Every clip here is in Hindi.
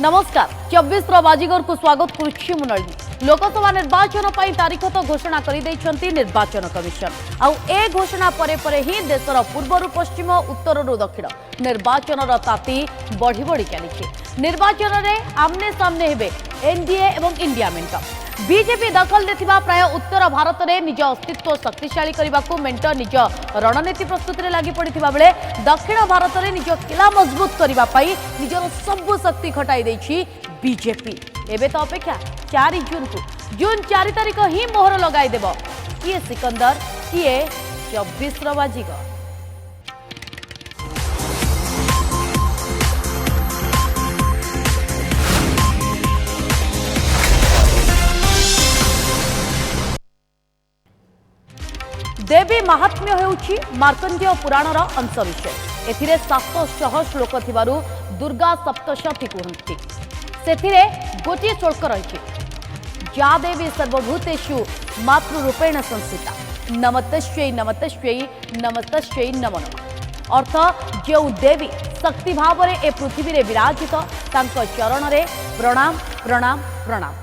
नमस्कार 24 बाजीगर को स्वागत करुछि मुनलिनी। लोकसभा निर्वाचन पर तारीख तो घोषणा कर निर्वाचन कमिशन आउ ए घोषणा परे परे ही देशर पूर्वर पश्चिम उत्तर दक्षिण निर्वाचन ताती बढ़ी बढ़ी चली। निर्वाचन में आमने सामने हेबे एनडीए एवं इंडिया मेंट। बीजेपी दखल देथिबा प्राय उत्तर भारत में निज अस्तित्व शक्तिशाली करने को मेंट निज रणनीति प्रस्तुति में लगी पड़ता बेले दक्षिण भारत में निज किला मजबूत करने निजर सबु शक्ति खटाई देछि बीजेपी। एबे तो अपेक्षा 4 जून 4 तारीख ही मोहर लगाई देव किए सिकंदर किए 24 बाजीगर। देवी महात्म्य हेउछि मार्कंडेय पुराणर अंश विषय। एथिरे 700 श्लोक थिबारु दुर्गा सप्तशती कहन्ति। सेथिरे गोटे श्लोक रहिछि या देवी सर्वभूतेषु मातृरूपेण संस्थिता नमस्तस्यै नमस्तस्यै नमस्तस्यै नमो नमः। अर्थ जो देवी शक्ति भाव ए पृथ्वी रे विराजित तांको चरण रे प्रणाम प्रणाम प्रणाम।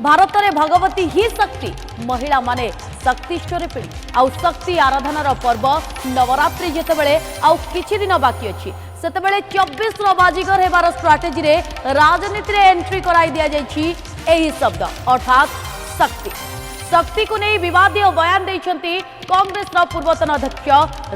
भारत रे भगवती ही शक्ति महिला माने शक्ति स्वरूपिणी आउ शक्ति आराधनार पर्व नवरात्रि जेतेबेले आउ किछि दिन बाकी अछि सेतेबेले 24 बाजीगर हेबार स्ट्राटेजी रे राजनीति रे एंट्री कराई दिया जायछि एही शब्द अर्थात शक्ति। शक्ति को नहीं विवादीय बयान देइछंती कांग्रेस रा पूर्वतन अध्यक्ष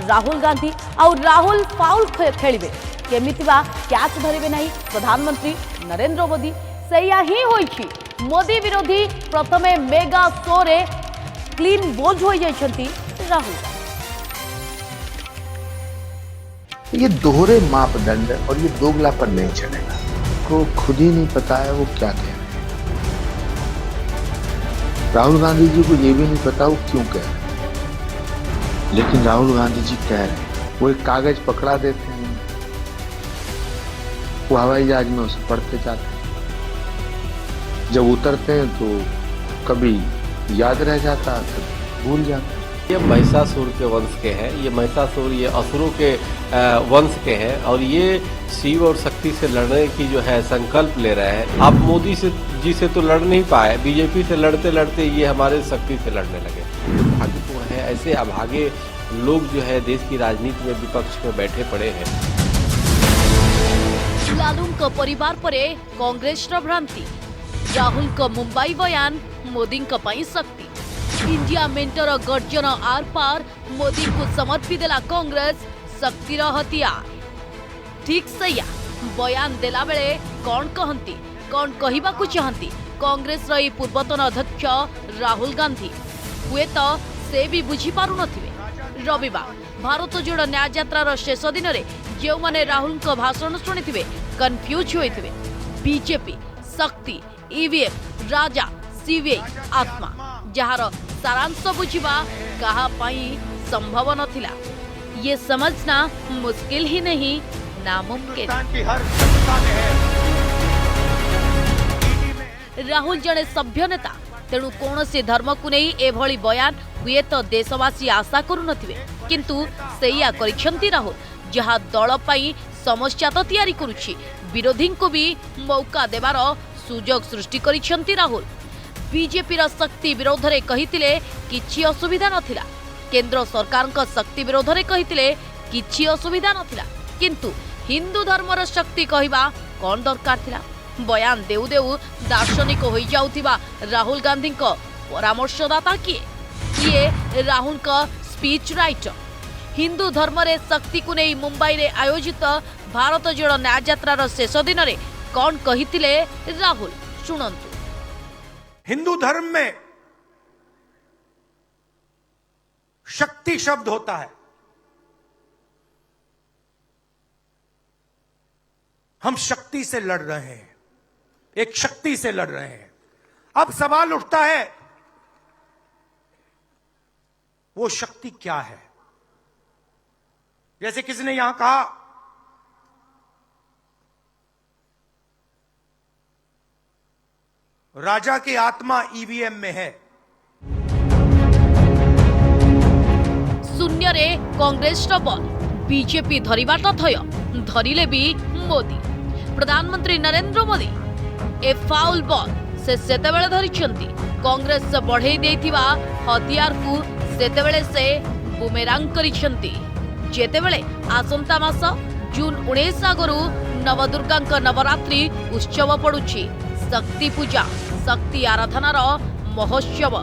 राहुल गांधी। आउ राहुल फाउल खेलिबे केमिति बा कैच धरिबे नहीं प्रधानमंत्री नरेंद्र मोदी। सैया ही होइछि मोदी विरोधी प्रथमे मेगा शो रे क्लीन बोल्ड हो जाइछंती राहुल। ये दोहरे मापदंड और ये दोगलापन नहीं चलेगा। को खुद ही नहीं पता है वो क्या कह रहे हैं। राहुल गांधी जी को ये भी नहीं पता वो क्यों कह रहे हैं, लेकिन राहुल गांधी जी कह रहे हैं। वो एक कागज पकड़ा देते हैं, वो हवाई जहाज में उसे पढ़ते जाते हैं, जब उतरते हैं तो कभी याद रह जाता है भूल जाता। ये महिषासुर के वंश के हैं, ये महिषासुर ये असुरों के वंश के हैं और ये शिव और शक्ति से लड़ने की जो है संकल्प ले रहे हैं। आप मोदी जी से तो लड़ नहीं पाए, बीजेपी से लड़ते लड़ते ये हमारे शक्ति से लड़ने लगे। भाग्यपूर्ण है ऐसे अभागे लोग जो है देश की राजनीति में विपक्ष में बैठे पड़े हैं। लालू का परिवार परे कांग्रेस भ्रांति राहुल का मुंबई बयान मोदी का पाई शक्ति इंडिया मेंटर गर्जन आर पार मोदी को समर्पी देला कांग्रेस शक्तिर हथियार। ठीक सैया बयान देला बेले कौन कहंती कौन कहिबा को चाहती कांग्रेस रही पूर्वतन अध्यक्ष राहुल गांधी हुए तो से भी बुझी पारु नथिबे। रविवार भारत जोड़ न्याय यात्रार शेष दिन में जो माने राहुल का भाषण शुणिथिबे कन्फ्यूज होइथिबे। बीजेपी शक्ति ईवीएम राजा सीबीआई आत्मा जहार सारांश बुझिबा कहा पाई संभव नथिला ये समझना मुश्किल ही नहीं नामुमकिन। राहुल जड़े सभ्य नेता तेणु कौन से धर्म को नहीं एभली बयान हुए तो देशवासी आशा करू नथिबे, किंतु सैया करिसेंती राहुल जहा दल पाई समस्या तो तैयारी करुछि विरोधी को भी मौका देवार सुजोग सृष्टि करिसेंती राहुल। बीजेपी रा शक्ति विरोध रे कहितिले किछि असुविधा नथिला, केंद्र सरकार का शक्ति विरोध रे कहितिले किछि असुविधा नथिला, किंतु हिंदू धर्मर शक्ति कहिबा कोन दरकार थिला। बयान देउ देउ दार्शनिक होई जाउथिबा राहुल गांधी को परामर्शदाता किए राहुल का स्पीच राइटर। हिंदू धर्म रे शक्ति को नहीं मुंबई रे आयोजित भारत जोड़ न्याय यात्रार शेष दिन में कौन कहितिले राहुल सुनंतु। हिंदू धर्म में शक्ति शब्द होता है। हम शक्ति से लड़ रहे हैं, एक शक्ति से लड़ रहे हैं। अब सवाल उठता है वो शक्ति क्या है। जैसे किसी ने यहां कहा राजा की आत्मा ईवीएम में है। शून्य रे कांग्रेस बल बीजेपी धरिबाटा थय धरिले भी मोदी प्रधानमंत्री नरेंद्र मोदी ए फाउल बॉल से सेतेबेले धरिछंती कांग्रेस बढ़ई देथिबा हथियार को सेतेबेले से बुमेरांग करिछंती जेतेबेले आसंता मास जून 19 आगरू नवदुर्गा नवरात्रि उत्सव पड़ुछि शक्ति पूजा शक्ति आराधनार महोत्सव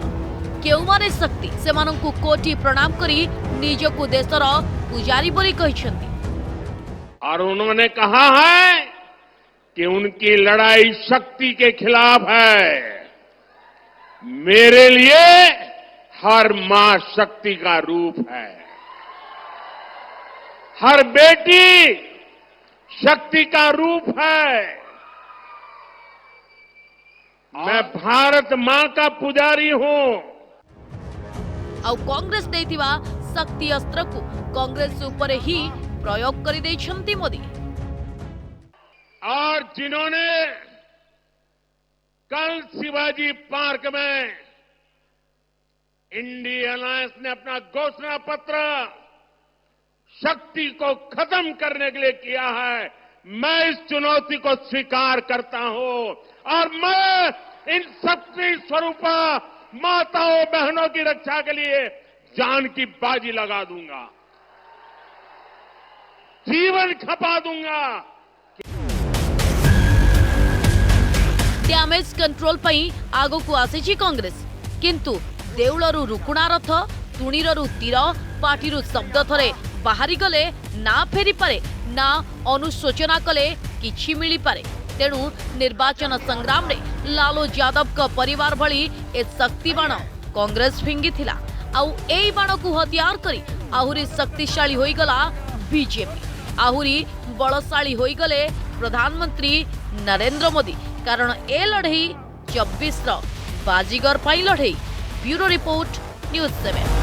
केउमाने शक्ति सेमानंकु कोटि प्रणाम करी निजकु देशर पुजारी बोली कहिछंती। और उन्होंने कहा है कि उनकी लड़ाई शक्ति के खिलाफ है। मेरे लिए हर मां शक्ति का रूप है, हर बेटी शक्ति का रूप है। मैं भारत मां का पुजारी हूं। आउ कांग्रेस देथिबा शक्ति अस्त्र को कांग्रेस ऊपर ही प्रयोग करि दैछंती मोदी। और जिन्होंने कल शिवाजी पार्क में इंडिया अलायंस ने अपना घोषणा पत्र शक्ति को खत्म करने के लिए किया है, मैं इस चुनौती को स्वीकार करता हूं और मैं इन शक्ति स्वरूप माताओं बहनों की रक्षा के लिए जान की बाजी लगा दूंगा, जीवन खपा दूंगा। डैमेज कंट्रोल पई आगो को आसीची कांग्रेस किंतु देउलरू रुकुणा रथ तुणीररू तीर पाटिरू शब्द थरे बाहरी गले ना फेरी पारे ना अनुशोचना कले किछि मिली पारे। तेणु निर्वाचन संग्राम रे लालू यादव का परिवार भली ए शक्ति बाण कांग्रेस फिंगी थिला आउ एई बाण को हथियार करी आहुरी शक्तिशाली होई गला बीजेपी, आहुरी बलशाली होई गले प्रधानमंत्री नरेंद्र मोदी। कारण ए लड़ई 24 बाजीगर पाई लड़ई। Bureau report news 7।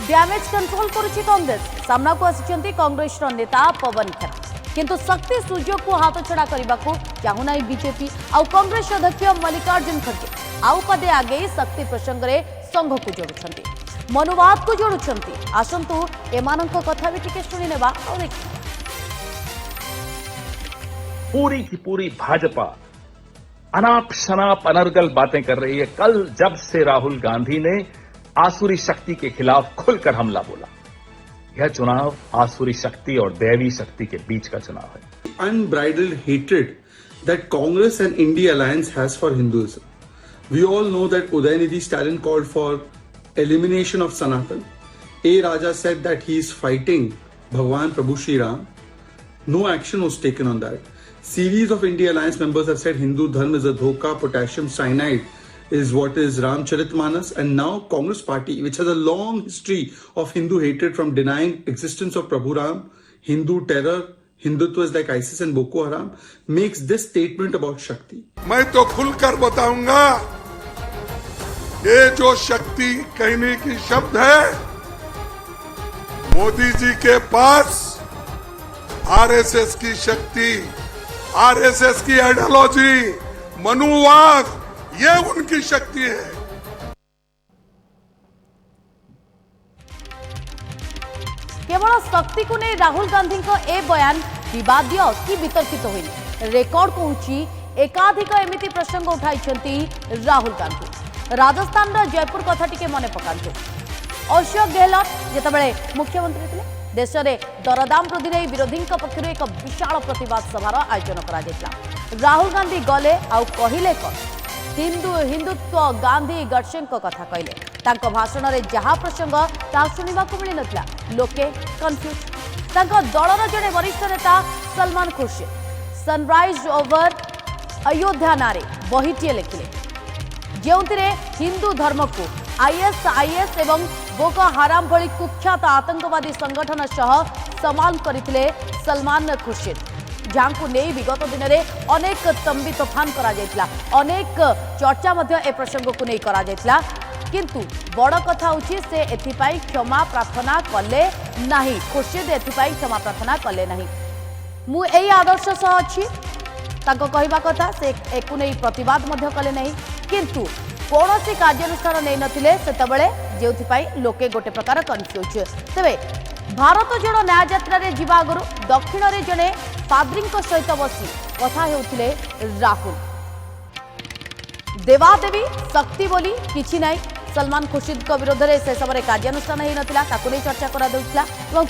Damage control करुछि कांग्रेस सामना को आसिचंती कांग्रेस नेता पवन खेरा किंतु शक्ति सुजोग को हाथ छड़ा करने को चाहूना बीजेपी आउ कांग्रेस अध्यक्ष मल्लिकार्जुन खड़गे आउ पदे आगे शक्ति प्रसंग में संघ को जोड़ुछंती मनोवाद को जोड़ुछंती। आसंतु एमानंक कथा भी टिके सुनी नेबा और देखिए। पूरी की पूरी भाजपा अनाप शनाप अनर्गल बातें कर रही है। कल जब से राहुल गांधी ने आसुरी शक्ति के खिलाफ खुलकर हमला बोला, यह चुनाव आसुरी शक्ति और दैवी शक्ति के बीच का चुनाव है। Unbridled hatred that Congress and India alliance has for Hinduism. We all know that Udayanidhi Stalin called for elimination of Sanatan. A. Raja said that he is fighting Bhagwan Prabhu Shri Ram. No action was taken on that. Series of India alliance members have said Hindu dharma is a dhoka, potassium cyanide is what is Ramcharitmanas, and now Congress party, which has a long history of Hindu hatred from denying existence of Prabhu Ram, Hindu terror, Hindutva is like ISIS and Boko Haram, makes this statement about Shakti. मैं तो खुलकर बताऊंगा, ये जो शक्ति कहने की शब्द है, मोदी जी के पास आरएसएस की शक्ति, आरएसएस की आइडियोलॉजी, मनुवाद, ये उनकी शक्ति है। केवल शक्ति को नहीं राहुल गांधी को ए बयान विवादीय कि वितर्कित होइने रेकॉर्ड कहूची एकाधिक एमिति प्रसंग उठाई राहुल गांधी। राजस्थान जयपुर कथा टिके मने पकांतु। अशोक गहलोत जेतेबेले मुख्यमंत्री थे देश में दरदाम वृद्धि नहीं विरोधी पक्षर एक विशाल प्रतिवाद सभार आयोजन कर राहुल गांधी गले आउ कहले कौन हिंदुत्व गांधी गडसे कथा कहले भाषण में जहाँ प्रसंग ता शुणा मिल ना लोके कन्फ्यूज। दलर जड़े वरिष्ठ नेता सलमान खुर्शीद सनराइज ओवर अयोध्या नारे बहीटे लिखिले जो हिंदू धर्म को आईएसआईएस एवं बोको हराम भली कुख्यात आतंकवादी संगठन सह समाल करते सलमान खुर्शीद, जहां को नहीं विगत दिन में अनेक तंबी तोफान करा अनेक चर्चा ए प्रसंग को नहीं करा किंतु बड़ कथा होची से एथिपाई क्षमा प्रार्थना कले नहीं। खुर्शीद एथिपाई क्षमा प्रार्थना कले नहीं। मु एई आदर्श सह अछि ताको कहबा कथा से एकु नहीं प्रतिवाद मध्य कले नहीं किंतु कौनसी कार्यानुष्ठान नहीं नथिले सेतबेले जेउथिपाई लोके गोटे प्रकार कन्फ्यूज। तेबे भारत जोड़ो न्याय यात्रा रे जीवा आगुरु दक्षिण रे जने पाद्री सहित बसी कथा हेउथिले राहुल। देवादेवी शक्ति बोली किछि नाई, सलमान खुर्शीद विरोध में से समय कार्यानुष्ठान हो नाला चर्चा कर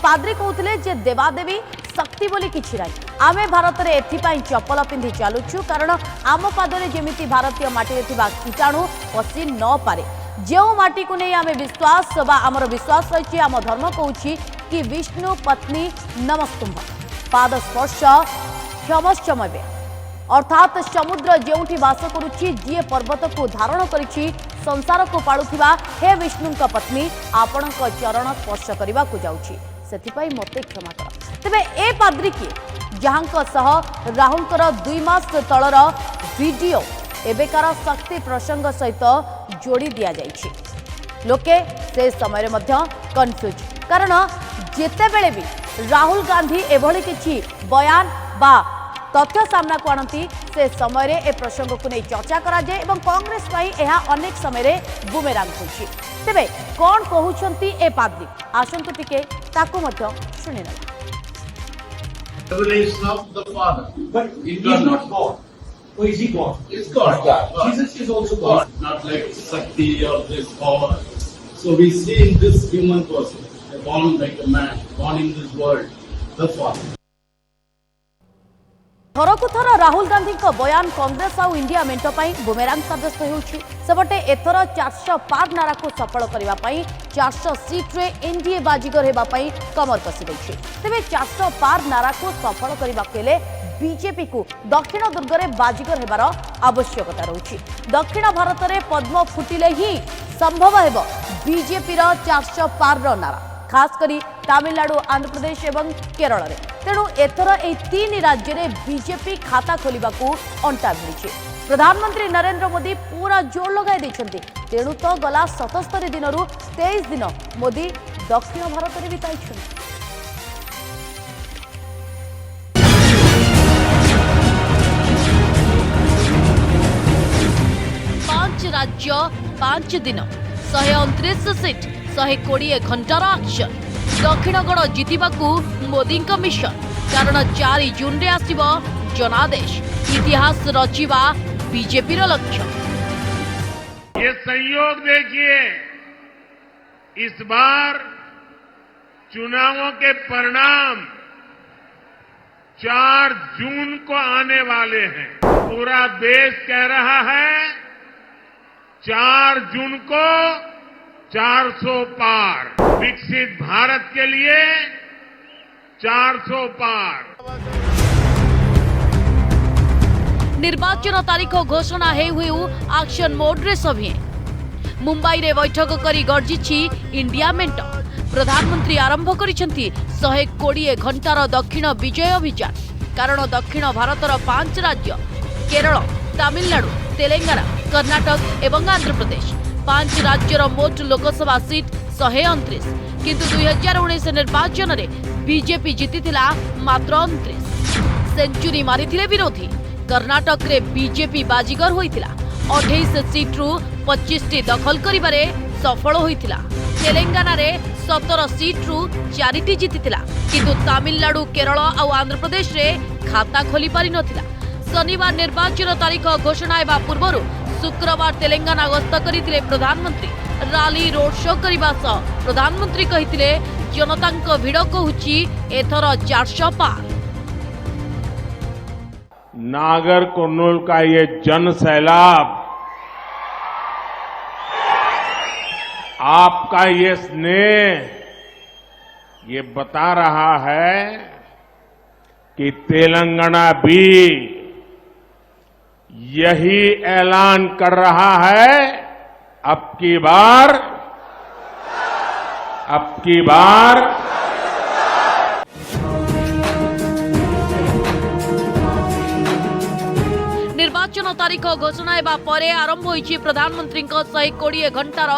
पाद्री कहते जे देवादेवी शक्ति बोली किछि नाई, आमे भारत में एथिपाई चप्पल पिंधि चलुछु कारण आम पादरे जेमिति भारतीय माटी थिबा कीटाणु पशि न पारे। जो माटी को नहीं आमे विश्वास बा आमर विश्वास रही आम धर्म कहूँ कि विष्णु पत्नी नमस्तुंभ पाद स्पर्श क्षमश्चमवे अर्थात समुद्र जेउठी वास करुछि जी पर्वत को धारण करिछि संसार को पालुथिबा हे विष्णु पत्नी आपण चरण स्पर्श करने को जाउछि सेथिपाई मते क्षमा कर। तेबे ए पाद्री किए जहांक सह राहुलकर 2 मास तलर वीडियो एबेकार शक्ति प्रसंग सहित जोड़ी दिया जाइछि। लोके से समय मध्य कन्फ्यूज कारण जेतेबेले भी राहुल गांधी एभली किछि बयान बा तथ्य सामना को आनती से समय ए प्रसंग को नहीं चर्चा करा जाए एवं कांग्रेस पाई यह अनेक समय बुमेरांग होछि। तेबे कौन कहउछंती ए पाद्री आसंतु टिके ताको मध्य सुनि न। Revelation of the Father. But he is not God. Or is he God? It's God. Jesus is also God. Not like Shakti or this power. So we see in this human person, born like a man, born in this world, the Father. थरकु थर राहुल गांधी का बयान कांग्रेस और इंडिया मेंट पाई बुमेरांग साब्यस्त होउछि। सेबटे एथर 400 पार नारा को सफल करबा पाई 400 सीट रे एनडीए बाजीगर हेबा पाई कमर कसी दैछि। तेबे 400 पार नारा को सफल करबा केले बीजेपी को दक्षिण दुर्ग रे बाजीगर हेबार आवश्यकता रहुछि। दक्षिण भारत रे पद्म फुटिले ही संभव हेबो बीजेपी रो 400 पार रो नारा खास करी तमिलनाडु आंध्र प्रदेश एवं केरल रे। तेणु एथर ए 3 राज्य में बीजेपी खाता खोलिबा को अंटा भिड़ी। प्रधानमंत्री नरेंद्र मोदी पूरा जोर लगाई देछंती। तेणु तो गला 77 दिन 23 दिन मोदी दक्षिण भारत में बिताई। 5 राज्य 5 दिन 129 सीट 120 घंटार एक्शन दक्षिणगढ़ जितिबाकू मोदी मिशन कारण 4 जून रे आसिबो जनादेश इतिहास रचिबा बीजेपी लक्ष्य। ये संयोग देखिए, इस बार चुनावों के परिणाम 4 जून को आने वाले हैं। पूरा देश कह रहा है 4 जून को 400 पार, विकसित भारत के लिए 400 पार। निर्वाचन तारीख घोषणा हेउ एक्शन मोड रे सभी मुंबई रे बैठक करी गर्जिछि इंडिया मेंट। प्रधानमंत्री आरंभ करिसेंती 120 घंटार दक्षिण विजय अभियान कारण दक्षिण भारतर 5 राज्य केरल, तमिलनाडु, तेलंगाना, कर्नाटक एवं आंध्र प्रदेश 5 राज्यर मोट लोकसभा सीट 129 किंतु 2019 निर्वाचन रे बीजेपी जीतिथिला मात्र 29। सेंचुरी मारिथिले विरोधी। कर्नाटक रे बीजेपी बाजीगर होइथिला 28 सीट रु 25 टी दखल करिबारे सफल होइथिला। तेलंगाना रे 17 सीट रु 4 टी जीतिथिला किंतु तमिलनाडु, केरल और आंध्र प्रदेश रे खाता खोली पारि नथिला। शनिवार निर्वाचन तारीख घोषणा हेबा पूर्वरु शुक्रवार तेलंगाना गस्त करथिले प्रधानमंत्री। राली रोड शो करबा सह प्रधानमंत्री कहिथिले जनतांक भिड़ कहूछि एथर 400 पार। नागर कुर्नूल का ये जन सैलाब, आपका ये स्नेह, ये बता रहा है कि तेलंगाना भी यही ऐलान कर रहा है अब की बार निर्वाचन तारीख घोषणा हेबा परे आरंभ होइछि प्रधानमंत्री 120 घंटार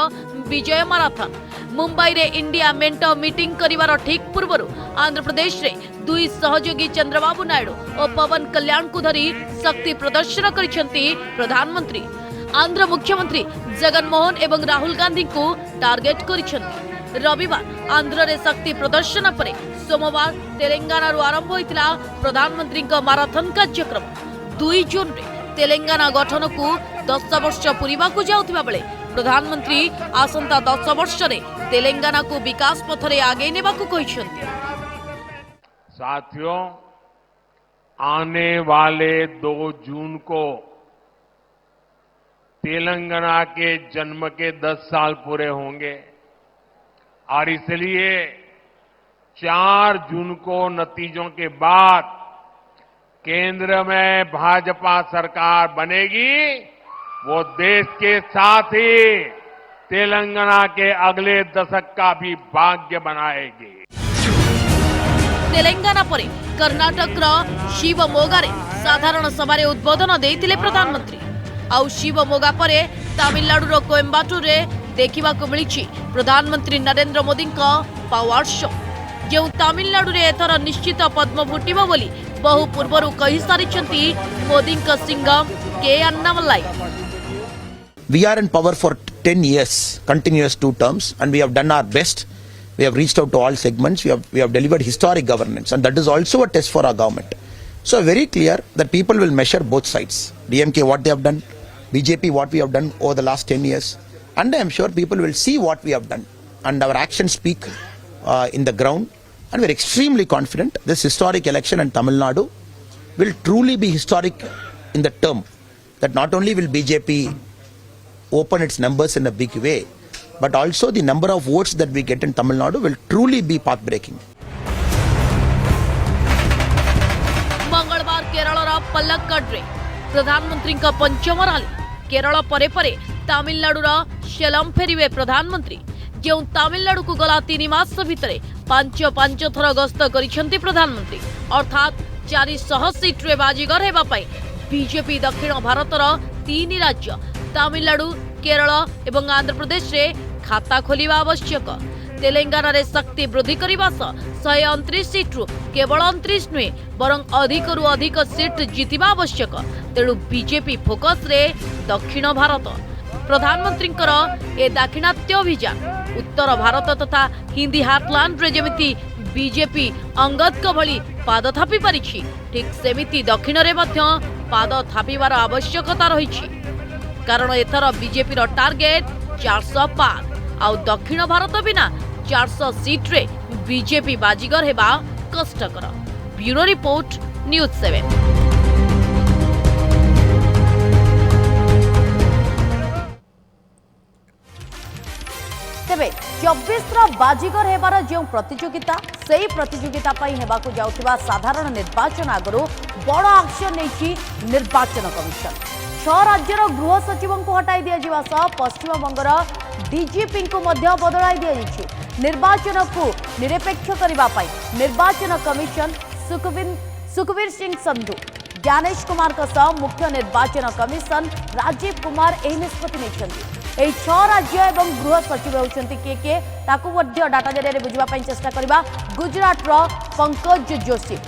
विजय माराथन। मुंबई रे इंडिया मेंट मीटिंग करिवार ठीक पूर्वरु आंध्र प्रदेश रे 2 सहयोगी चंद्रबाबू नायडू और पवन कल्याण को धरी शक्ति प्रदर्शन करिसेंती प्रधानमंत्री। आंध्र मुख्यमंत्री जगनमोहन एवं राहुल गांधी को टार्गेट करिसेंति। रविवार आंध्र रे शक्ति प्रदर्शन पर सोमवार तेलंगाना आरंभ होइतिला प्रधानमंत्री माराथन कार्यक्रम। 2 जून रे तेलंगाना गठन को 10 वर्ष पूरीबा को जाउथिबा बेले प्रधानमंत्री आसंता 10 वर्ष रे तेलंगाना को विकास पथरे आगे नेबा को कहिसेंति। साथियों, आने वाले 2 जून को तेलंगाना के जन्म के 10 साल पूरे होंगे और इसलिए 4 जून को नतीजों के बाद केंद्र में भाजपा सरकार बनेगी। वो देश के साथ ही तेलंगाना के अगले दशक का भी भाग्य बनाएगी। तेलंगाना परे कर्नाटक शिवमोगा रे साधारण सभा उद्बोधन देइतिले प्रधानमंत्री। आउ शिवमोगा परे तमिलनाडु रो कोयम्बाटूर रे देखिबा को मिलिछि प्रधानमंत्री नरेंद्र मोदी का पावर शो। जो तमिलनाडु रे एथर निश्चित पद्म फुटिबो बोली बहु पूर्वरु कहि सारिछंती मोदी का सिंघम के Annamalai. We are in power for 10 years, continuous 2 terms, and we have done our best. We have reached out to all segments. We have delivered historic governance, and that is also a test for our government. So very clear that people will measure both sides. DMK what they have done, BJP what we have done over the last 10 years, and I am sure people will see what we have done, and our actions speak in the ground. And we are extremely confident this historic election in Tamil Nadu will truly be historic in the term that not only will BJP open its numbers in a big way, but also the number of votes that we get in Tamil Nadu will truly be path-breaking. मंगलवार केरल पलक्कड रे प्रधानमंत्री का पंचम रैली। केरल परे परे तमिलनाडु सेलम फेरिवे प्रधानमंत्री। जो तमिलनाडु को गला 3 मास भितरे 5 थर गस्त करिसेंती प्रधानमंत्री। अर्थात 400 सीट रे बाजीगर हेबा पई बीजेपी दक्षिण भारतर 3 राज्य तमिलनाडु, केरल एवं आंध्र प्रदेश रे खाता खोलिबा आवश्यक। तेलंगाना रे शक्ति वृद्धि करबा सह 129 सीट रु केवल 29 नुहे बरं अधिकरु अधिक सीट जीतिबा आवश्यक। तेणु बीजेपी फोकस रे दक्षिण भारत। प्रधानमंत्री ए दाक्षिणात्य अभियान उत्तर भारत तथा हिंदी हार्टलैंड रे जेमिति बीजेपी अंगद का भली पाद थापी पारिछि, ठीक सेमिति दक्षिण रे मध्य पाद थापिबार आवश्यकता रहिछि। कारण एथर बीजेपी रो टार्गेट 400 पार। आउ दक्षिण भारत बिना 400 सीट रे बीजेपी बाजीगर हेबा कष्टकर। Bureau report, news 7। तेबे 24 बाजीगर हेबार जो प्रतियोगिता सेही प्रतियोगिता पई हेबाकु जाउथिबा साधारण निर्वाचन आगरो बड़ एक्शन नेछि निर्वाचन कमिशन। 6 राज्यर गृह सचिवों को हटाई दिया जिवा सह पश्चिम बंगर डीजीपी को मध्य बदलाई दिया जायछि। निर्वाचन को निरपेक्ष करबा पई निर्वाचन कमिशन सुखबीर सिंह संधु, ज्ञानेश कुमार का सह मुख्य निर्वाचन कमिशन राजीव कुमार एही निष्पत्ति नेछन्ति। एही 6 राज्य एवं गृह सचिव होउछन्ति के ताकू मध्य डाटा जरिया बुझिबा पई चेष्टा करबा। गुजरात रो पंकज जोशी,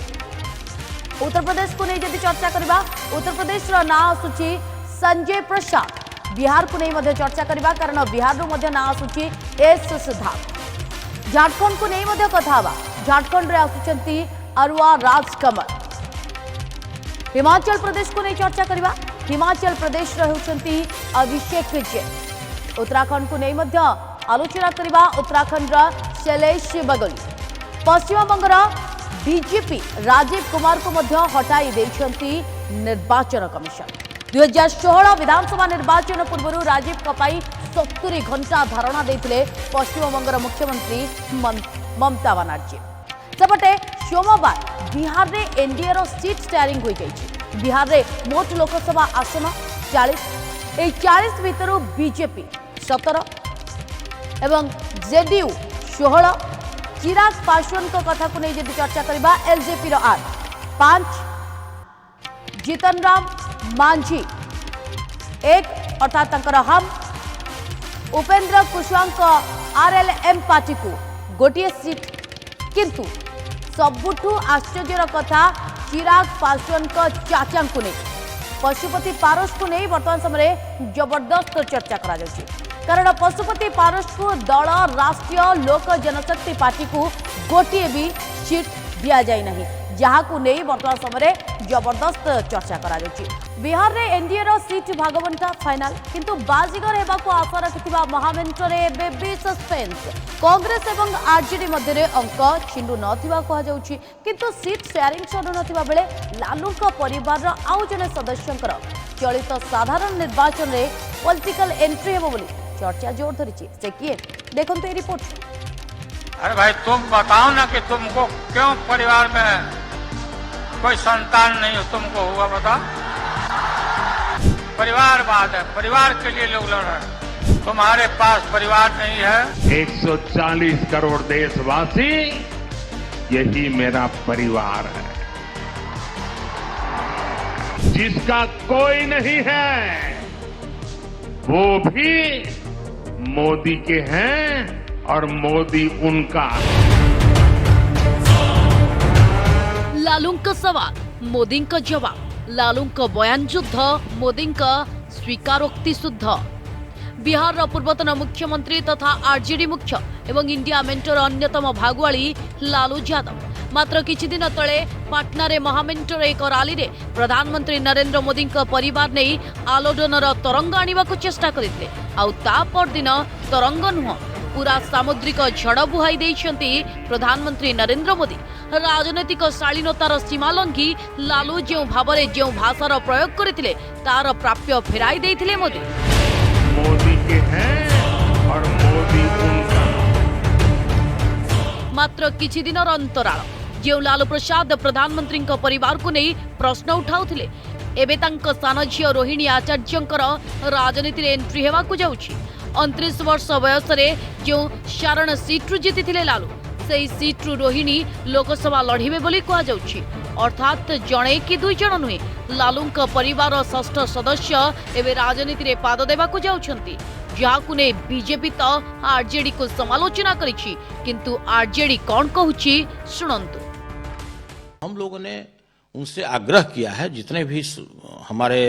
उत्तर प्रदेश को नहीं जदि चर्चा करबा उत्तर प्रदेश रो नाम आसुची संजय प्रसाद, बिहार को नहीं मध्य चर्चा करबा कारण बिहार रो मध्य नाम आसुची एस सिद्धार्थ। झारखंड को नहीं मध्य कथा हवा, झारखंड रे आसुचंती अरुआ राजकमल। हिमाचल प्रदेश को नहीं चर्चा करबा, हिमाचल प्रदेश रे होउचंती अभिषेक जैन। उत्तराखंड को नहीं मध्य आलोचना करबा, उत्तराखंड रा शैलेश बगली। पश्चिम बंगर डीजीपी राजीव कुमार को मध्य हटाई देइछंती निर्वाचन कमिशन। 2016 विधानसभा निर्वाचन पूर्व राजीव कपाई 70 घंटा धारणा देते पश्चिम बंगर मुख्यमंत्री ममता बनर्जी। सेपटे सोमवार बिहार रे एनडीए रो सीट शेयरिंग हो जाइछि। बिहार रे मोट लोकसभा आसन 40, ए 40 भितर बीजेपी 17 एवं जेडीयू 16, चिराग पासवान को कथा को नहीं जदि चर्चा करबा एलजेपी रो 8, 5, जीतन राम मांझी 1 अर्थात तंकर हम, उपेंद्र कुशवाहा आरएलएम पार्टी को गोटे सीट। किंतु सबुठु आश्चर्यर कथा चिराग पासवान को चाचा को नहीं पशुपति पारस को नहीं वर्तमान समय जबरदस्त चर्चा करा जाउछि कारण पशुपति पारस को दल राष्ट्रीय लोक जनशक्ति पार्टी को गोटे भी सीट दिया जाय नहीं जहाँ को नहीं वर्तमान समय जबरदस्त चर्चा करा जाउछि बिहार रे एनडीए रो सीट भागवंटा फाइनल किंतु बाजीगर हेबाको आशा रखिथिबा महामेंटरे एबे भी सस्पेंस कांग्रेस एवं आरजेडी मध्य रे अंक छिंडू नथिबा कहा जाउछि किंतु सीट शेयरिंग सरू नथिबा बेले लालूका परिवार रो आउ जने सदस्यंकर चलित साधारण निर्वाचन रे पॉलिटिकल एंट्री हेबो बोली चर्चा जोर धरिछि से किए देखंतु ए रिपोर्ट। अरे भाई तुम बताओ ना कि तुमको क्यों परिवार में कोई संतान नहीं हो, तुमको हुआ बता। परिवारवाद है, परिवार के लिए लोग लड़ रहे हैं, तुम्हारे पास परिवार नहीं है। 140 करोड़ देशवासी यही मेरा परिवार है, जिसका कोई नहीं है वो भी मोदी के हैं और मोदी उनका। लालूंका सवाल मोदींका जवाब लालूंका बयान युद्ध मोदींका स्वीकारोक्ति शुद्ध बिहार पूर्वतन मुख्यमंत्री तथा आरजेडी मुख्य एवं इंडिया मेंटर अन्यतम भागुआली लालू यादव मात्र किछि दिन तले पाटना रे महामेंटर एक रैली रे प्रधानमंत्री नरेंद्र मोदी परिवार नहीं आलोडनर तरंग आनिबाकु चेष्टा करथिले आउ ता परदिन तरंग नुह पूरा सामुद्रिक झड़ बुहाई देइछंती प्रधानमंत्री नरेंद्र मोदी राजनैतिक शालीनतार सीमा लंघी लालू जो भावरे जो भाषार प्रयोग करथिले तार प्राप्य फेराई देइथिले मोदी। मोदी के हैं और मोदी उनका। मात्र किछि दिनर अंतराल जो लालू प्रसाद प्रधानमंत्री परिवार को नहीं प्रश्न उठाउथिले एबे तांको सान झियो रोहिणी आचार्यंकर राजनीति रे एंट्री हेबाकु जाउछि 29 वर्ष बयस रे जो सारण सीट जीति लालू से सीट रोहिणी लोकसभा लड़िबे बोली कहा जाउछि अर्थात जणे कि दुई जण नुहे लालूंका परिवार षष्ठ सदस्य एवं राजनीति रे पाद देबाकु जाउछंती जहाकु ने बीजेपी तो आरजेडी को समालोचना करिछि किंतु आरजेडी कौन कहूछि सुनंतु। हम लोगों ने उनसे आग्रह किया है जितने भी हमारे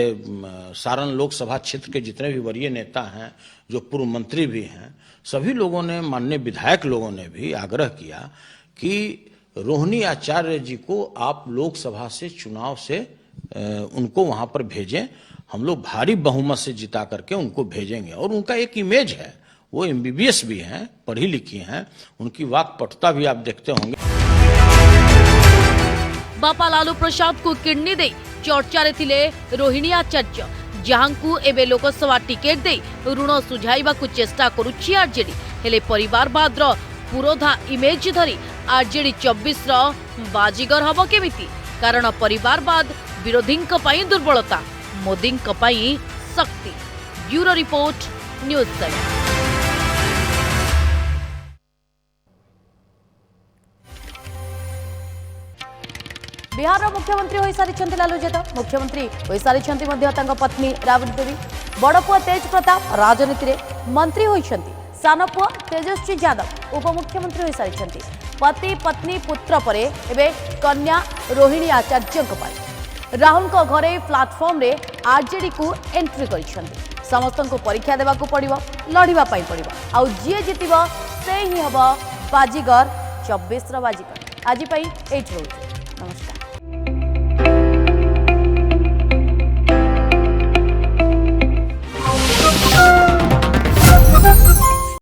सारण लोकसभा क्षेत्र के जितने भी वरीय नेता हैं जो पूर्व मंत्री भी हैं सभी लोगों ने माननीय विधायक लोगों ने भी आग्रह किया कि रोहिणी आचार्य जी को आप लोकसभा से चुनाव से उनको वहां पर भेजें हम लोग भारी बहुमत से जिता करके उनको भेजेंगे और उनका एक इमेज है वो एमबीबीएस भी हैं पढ़ी लिखी हैं उनकी वाक्पटुता भी आप देखते होंगे। बापा लालू प्रसाद को किडनी दे चर्चा रे थिले रोहिणी आचार्य जहांकु एबे लोकसभा टिकेट दे ऋण सुझाइबा को चेष्टा करुछि आरजेडी हेले परिवारवादर पुरोधा इमेज धरी आरजेडी 24 रो बाजीगर हबो केमिति कारण परिवारवाद विरोधींक पई दुर्बलता मोदींक पई शक्ति। Bureau report news 7। बिहार मुख्यमंत्री हो सारी लालू यादव मुख्यमंत्री हो सारी पत्नी राबड़ी देवी बड़पुआ तेज प्रताप राजनीति में मंत्री होती सानपुआ तेजस्वी यादव उपमुख्यमंत्री हो सारी पति पत्नी पुत्र परे एबे कन्या रोहिणी आचार्य राहुल घरे प्लाटफॉर्म रे आरजेडी को एंट्री कर समस्त को परीक्षा देवा पड़ो लड़ाई पड़ो आउ जी जीत से ही हम बाजीगर 24 बाजीगर आज एट रोज।